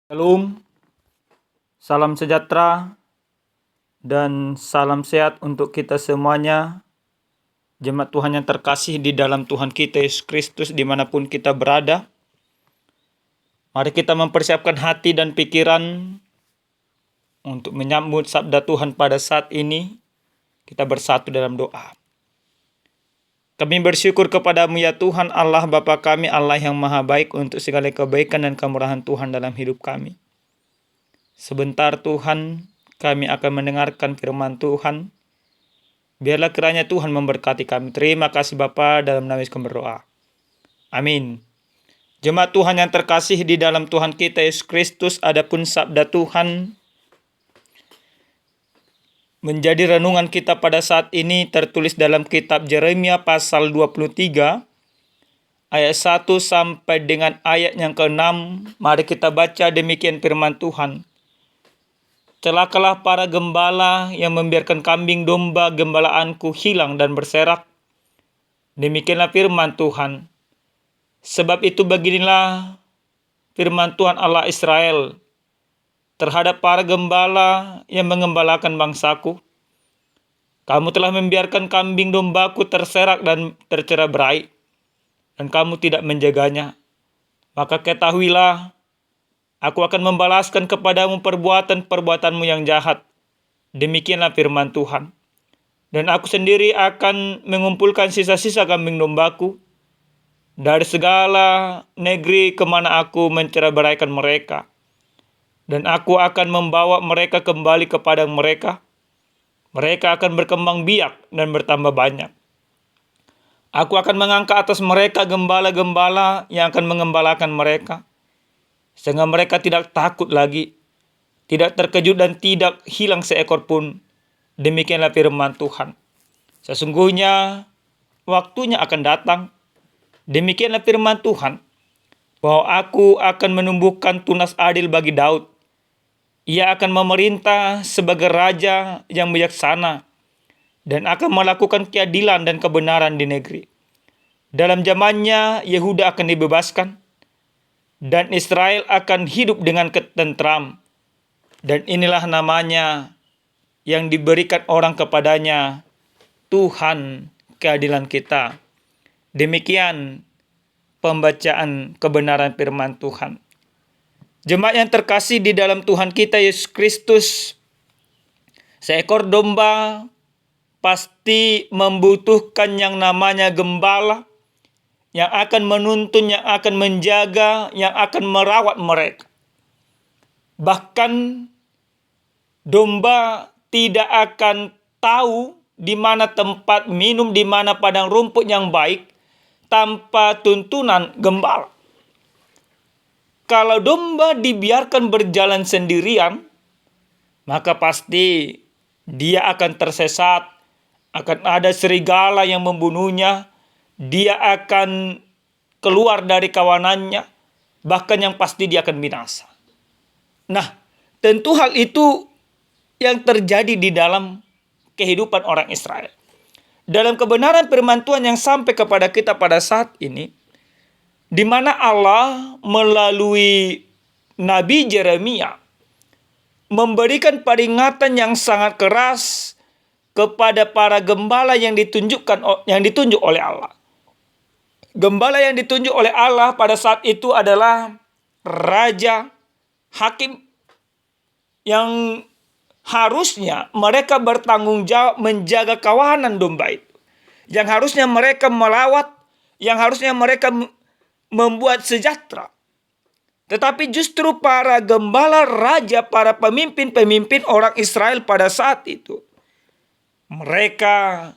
Shalom, salam sejahtera, dan salam sehat untuk kita semuanya. Jemaat Tuhan yang terkasih di dalam Tuhan kita Yesus Kristus dimanapun kita berada. Mari kita mempersiapkan hati dan pikiran untuk menyambut sabda Tuhan pada saat ini. Kita bersatu dalam doa. Kami bersyukur kepadamu ya Tuhan Allah Bapa kami, Allah yang maha baik, untuk segala kebaikan dan kemurahan Tuhan dalam hidup kami. Sebentar Tuhan, kami akan mendengarkan firman Tuhan. Biarlah kiranya Tuhan memberkati kami. Terima kasih Bapa, dalam nama Yesus kami berdoa. Amin. Jemaat Tuhan yang terkasih di dalam Tuhan kita Yesus Kristus, adapun sabda Tuhan menjadi renungan kita pada saat ini tertulis dalam kitab Yeremia pasal 23 ayat 1 sampai dengan ayat yang ke-6. Mari kita baca demikian firman Tuhan. Celakalah para gembala yang membiarkan kambing domba gembalaanku hilang dan berserak. Demikianlah firman Tuhan. Sebab itu beginilah firman Tuhan Allah Israel terhadap para gembala yang mengembalakan bangsaku. Kamu telah membiarkan kambing dombaku terserak dan tercerai-berai, dan kamu tidak menjaganya. Maka ketahuilah, aku akan membalaskan kepadamu perbuatan-perbuatanmu yang jahat. Demikianlah firman Tuhan. Dan aku sendiri akan mengumpulkan sisa-sisa kambing dombaku dari segala negeri kemana aku mencerai-beraikan mereka. Dan aku akan membawa mereka kembali kepada mereka. Mereka akan berkembang biak dan bertambah banyak. Aku akan mengangkat atas mereka gembala-gembala yang akan mengembalakan mereka, sehingga mereka tidak takut lagi, tidak terkejut dan tidak hilang seekor pun. Demikianlah firman Tuhan. Sesungguhnya waktunya akan datang. Demikianlah firman Tuhan, bahwa aku akan menumbuhkan tunas adil bagi Daud. Ia akan memerintah sebagai raja yang bijaksana dan akan melakukan keadilan dan kebenaran di negeri. Dalam zamannya Yehuda akan dibebaskan dan Israel akan hidup dengan ketentram. Dan inilah namanya yang diberikan orang kepadanya, Tuhan keadilan kita. Demikian pembacaan kebenaran firman Tuhan. Jemaat yang terkasih di dalam Tuhan kita Yesus Kristus, seekor domba pasti membutuhkan yang namanya gembala yang akan menuntun, yang akan menjaga, yang akan merawat mereka. Bahkan domba tidak akan tahu di mana tempat minum, di mana padang rumput yang baik tanpa tuntunan gembala. Kalau domba dibiarkan berjalan sendirian, maka pasti dia akan tersesat, akan ada serigala yang membunuhnya, dia akan keluar dari kawanannya, bahkan yang pasti dia akan binasa. Nah, tentu hal itu yang terjadi di dalam kehidupan orang Israel. Dalam kebenaran firman Tuhan yang sampai kepada kita pada saat ini, di mana Allah melalui Nabi Yeremia memberikan peringatan yang sangat keras kepada para gembala yang ditunjuk oleh Allah. Gembala yang ditunjuk oleh Allah pada saat itu adalah raja, hakim, yang harusnya mereka bertanggung jawab menjaga kawanan domba itu. Yang harusnya mereka melawat, yang harusnya mereka membuat sejahtera. Tetapi justru para gembala raja, para pemimpin-pemimpin orang Israel pada saat itu, mereka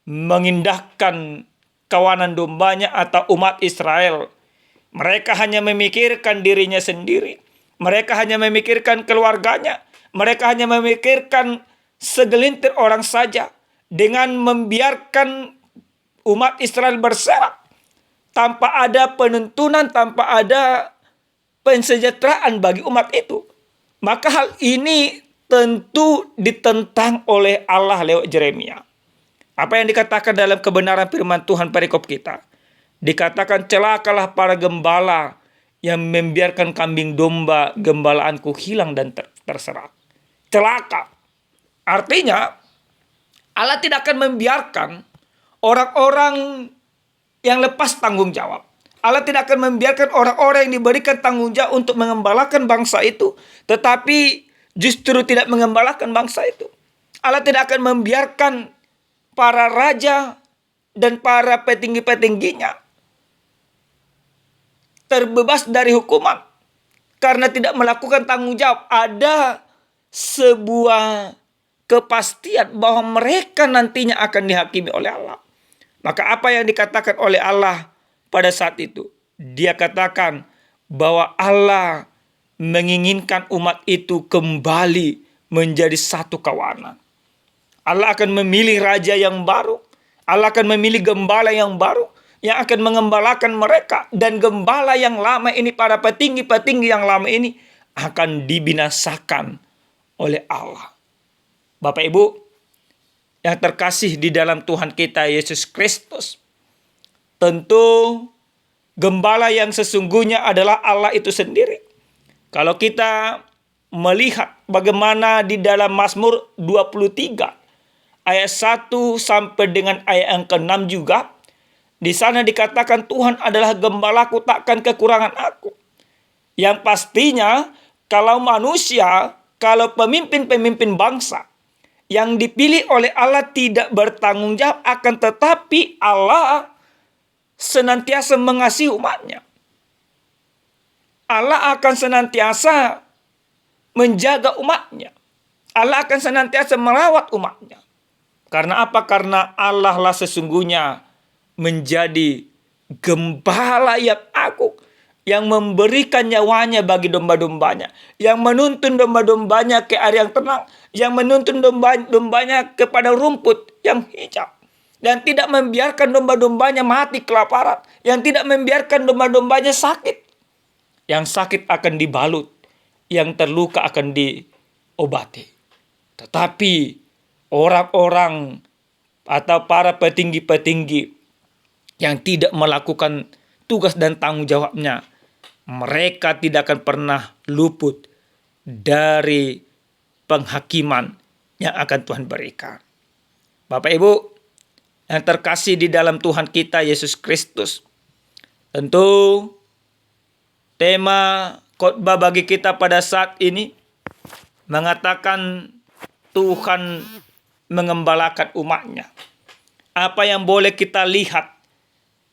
mengindahkan kawanan dombanya atau umat Israel. Mereka hanya memikirkan dirinya sendiri. Mereka hanya memikirkan keluarganya. Mereka hanya memikirkan segelintir orang saja. Dengan membiarkan umat Israel berserak tanpa ada penuntunan, tanpa ada pensejahteraan bagi umat itu. Maka hal ini tentu ditentang oleh Allah lewat Yeremia. Apa yang dikatakan dalam kebenaran firman Tuhan perikop kita? Dikatakan celakalah para gembala yang membiarkan kambing domba gembalaanku hilang dan terserak. Celaka. Artinya, Allah tidak akan membiarkan orang-orang yang lepas tanggung jawab. Allah tidak akan membiarkan orang-orang yang diberikan tanggung jawab untuk mengembalakan bangsa itu, tetapi justru tidak mengembalakan bangsa itu. Allah tidak akan membiarkan para raja dan para petinggi-petingginya terbebas dari hukuman karena tidak melakukan tanggung jawab. Ada sebuah kepastian bahwa mereka nantinya akan dihakimi oleh Allah. Maka apa yang dikatakan oleh Allah pada saat itu? Dia katakan bahwa Allah menginginkan umat itu kembali menjadi satu kawanan. Allah akan memilih raja yang baru. Allah akan memilih gembala yang baru yang akan mengembalakan mereka. Dan gembala yang lama ini, para petinggi-petinggi yang lama ini akan dibinasakan oleh Allah. Bapak Ibu yang terkasih di dalam Tuhan kita Yesus Kristus, tentu gembala yang sesungguhnya adalah Allah itu sendiri. Kalau kita melihat bagaimana di dalam Mazmur 23 ayat 1 sampai dengan ayat yang ke-6 juga, di sana dikatakan Tuhan adalah gembalaku, takkan kekurangan aku. Yang pastinya kalau manusia, kalau pemimpin-pemimpin bangsa yang dipilih oleh Allah tidak bertanggung jawab, akan tetapi Allah senantiasa mengasihi umatnya. Allah akan senantiasa menjaga umatnya. Allah akan senantiasa merawat umatnya. Karena apa? Karena Allah lah sesungguhnya menjadi gembala yang agung, yang memberikan nyawanya bagi domba-dombanya, yang menuntun domba-dombanya ke air yang tenang, yang menuntun domba-dombanya kepada rumput yang hijau, dan tidak membiarkan domba-dombanya mati kelaparan, yang tidak membiarkan domba-dombanya sakit. Yang sakit akan dibalut, yang terluka akan diobati. Tetapi orang-orang atau para petinggi-petinggi yang tidak melakukan tugas dan tanggung jawabnya, mereka tidak akan pernah luput dari penghakiman yang akan Tuhan berikan. Bapak Ibu yang terkasih di dalam Tuhan kita Yesus Kristus, tentu tema khotbah bagi kita pada saat ini mengatakan Tuhan mengembalakan umatnya. Apa yang boleh kita lihat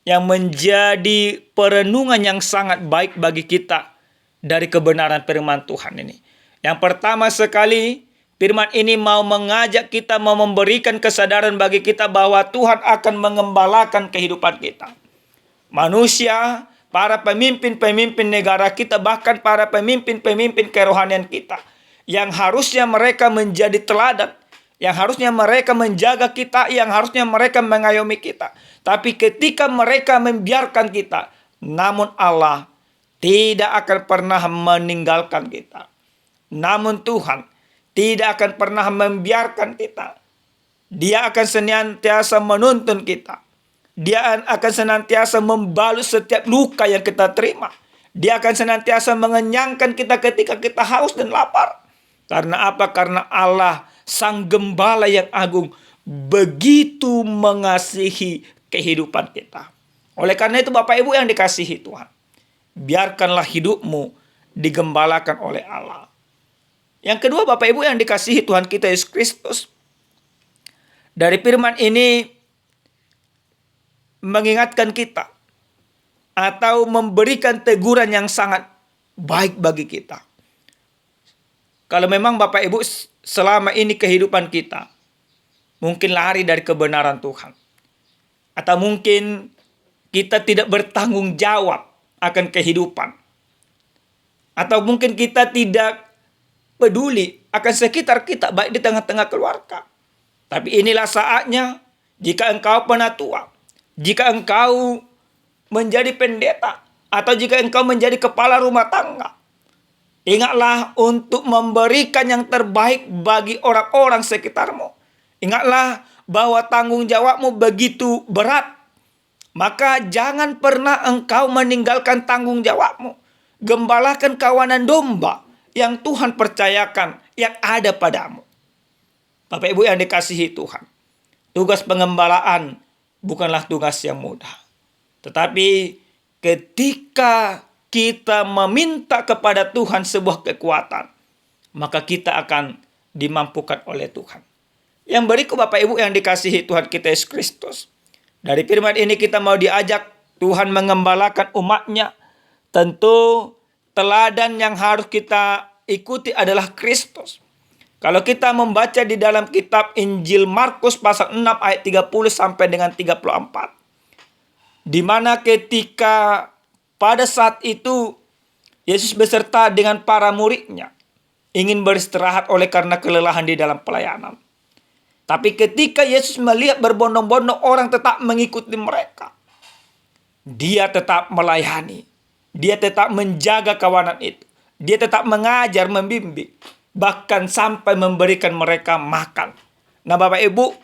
yang menjadi perenungan yang sangat baik bagi kita dari kebenaran firman Tuhan ini? Yang pertama sekali, firman ini mau mengajak kita, mau memberikan kesadaran bagi kita bahwa Tuhan akan mengembalakan kehidupan kita. Manusia, para pemimpin-pemimpin negara kita, bahkan para pemimpin-pemimpin kerohanian kita, yang harusnya mereka menjadi teladan, yang harusnya mereka menjaga kita, yang harusnya mereka mengayomi kita. Tapi ketika mereka membiarkan kita, namun Allah tidak akan pernah meninggalkan kita. Namun Tuhan tidak akan pernah membiarkan kita. Dia akan senantiasa menuntun kita. Dia akan senantiasa membalut setiap luka yang kita terima. Dia akan senantiasa mengenyangkan kita ketika kita haus dan lapar. Karena apa? Karena Allah Sang Gembala yang agung begitu mengasihi kehidupan kita. Oleh karena itu Bapak Ibu yang dikasihi Tuhan, biarkanlah hidupmu digembalakan oleh Allah. Yang kedua Bapak Ibu yang dikasihi Tuhan kita Yesus Kristus, dari firman ini mengingatkan kita atau memberikan teguran yang sangat baik bagi kita. Kalau memang Bapak Ibu selama ini kehidupan kita mungkin lari dari kebenaran Tuhan, atau mungkin kita tidak bertanggung jawab akan kehidupan, atau mungkin kita tidak peduli akan sekitar kita, baik di tengah-tengah keluarga. Tapi inilah saatnya, jika engkau penatua, jika engkau menjadi pendeta, atau jika engkau menjadi kepala rumah tangga, ingatlah untuk memberikan yang terbaik bagi orang-orang sekitarmu. Ingatlah bahwa tanggung jawabmu begitu berat. Maka jangan pernah engkau meninggalkan tanggung jawabmu. Gembalakan kawanan domba yang Tuhan percayakan yang ada padamu. Bapak Ibu yang dikasihi Tuhan, tugas pengembalaan bukanlah tugas yang mudah. Tetapi ketika kita meminta kepada Tuhan sebuah kekuatan, maka kita akan dimampukan oleh Tuhan. Yang berikut Bapak Ibu yang dikasihi Tuhan kita Yesus Kristus. Dari firman ini kita mau diajak Tuhan mengembalakan umatnya. Tentu teladan yang harus kita ikuti adalah Kristus. Kalau kita membaca di dalam kitab Injil Markus pasal 6 ayat 30 sampai dengan 34. Di mana ketika pada saat itu Yesus beserta dengan para muridnya ingin beristirahat oleh karena kelelahan di dalam pelayanan. Tapi ketika Yesus melihat berbondong-bondong orang tetap mengikuti mereka, dia tetap melayani. Dia tetap menjaga kawanan itu. Dia tetap mengajar, membimbing. Bahkan sampai memberikan mereka makan. Nah Bapak Ibu,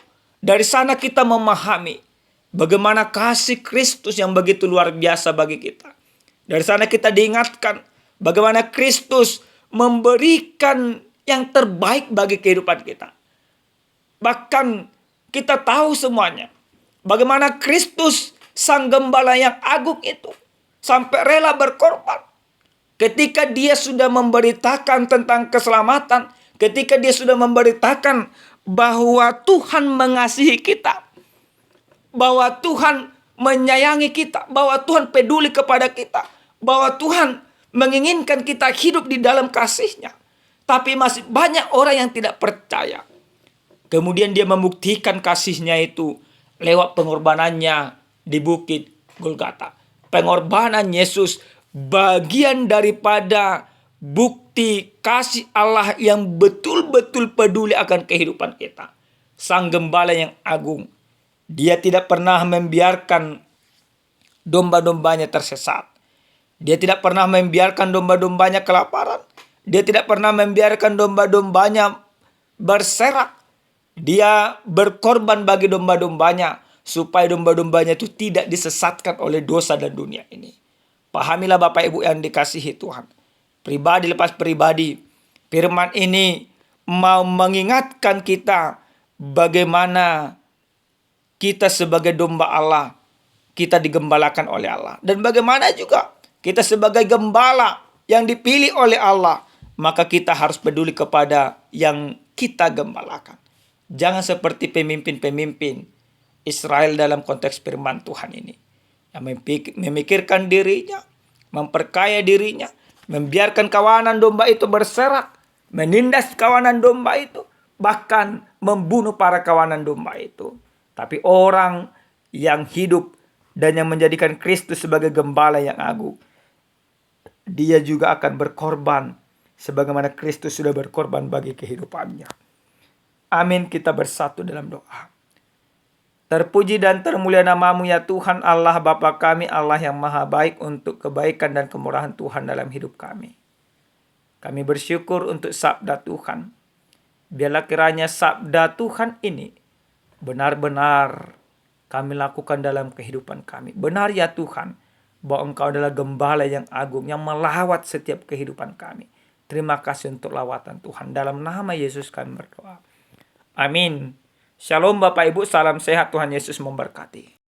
dari sana kita memahami bagaimana kasih Kristus yang begitu luar biasa bagi kita. Dari sana kita diingatkan bagaimana Kristus memberikan yang terbaik bagi kehidupan kita. Bahkan kita tahu semuanya. Bagaimana Kristus Sang Gembala yang agung itu sampai rela berkorban. Ketika dia sudah memberitakan tentang keselamatan, ketika dia sudah memberitakan bahwa Tuhan mengasihi kita, bahwa Tuhan menyayangi kita, bahwa Tuhan peduli kepada kita, bahwa Tuhan menginginkan kita hidup di dalam kasih-Nya. Tapi masih banyak orang yang tidak percaya. Kemudian dia membuktikan kasih-Nya itu lewat pengorbanannya di bukit Golgota. Pengorbanan Yesus bagian daripada bukti kasih Allah yang betul-betul peduli akan kehidupan kita. Sang Gembala yang agung. Dia tidak pernah membiarkan domba-dombanya tersesat. Dia tidak pernah membiarkan domba-dombanya kelaparan. Dia tidak pernah membiarkan domba-dombanya berserak. Dia berkorban bagi domba-dombanya supaya domba-dombanya itu tidak disesatkan oleh dosa dan dunia ini. Pahamilah Bapak Ibu yang dikasihi Tuhan. Pribadi lepas pribadi. Firman ini mau mengingatkan kita bagaimana kita sebagai domba Allah, kita digembalakan oleh Allah. Dan bagaimana juga kita sebagai gembala yang dipilih oleh Allah, maka kita harus peduli kepada yang kita gembalakan. Jangan seperti pemimpin-pemimpin Israel dalam konteks firman Tuhan ini. Yang memikirkan dirinya, memperkaya dirinya, membiarkan kawanan domba itu berserak, menindas kawanan domba itu, bahkan membunuh para kawanan domba itu. Tapi orang yang hidup dan yang menjadikan Kristus sebagai gembala yang agung, dia juga akan berkorban sebagaimana Kristus sudah berkorban bagi kehidupannya. Amin, kita bersatu dalam doa. Terpuji dan termulia nama-Mu ya Tuhan Allah Bapa kami, Allah yang maha baik, untuk kebaikan dan kemurahan Tuhan dalam hidup kami. Kami bersyukur untuk sabda Tuhan. Biarlah kiranya sabda Tuhan ini benar-benar kami lakukan dalam kehidupan kami. Benar ya Tuhan, bahwa Engkau adalah gembala yang agung yang melawat setiap kehidupan kami. Terima kasih untuk lawatan Tuhan. Dalam nama Yesus kami berdoa. Amin. Shalom Bapak Ibu, salam sehat, Tuhan Yesus memberkati.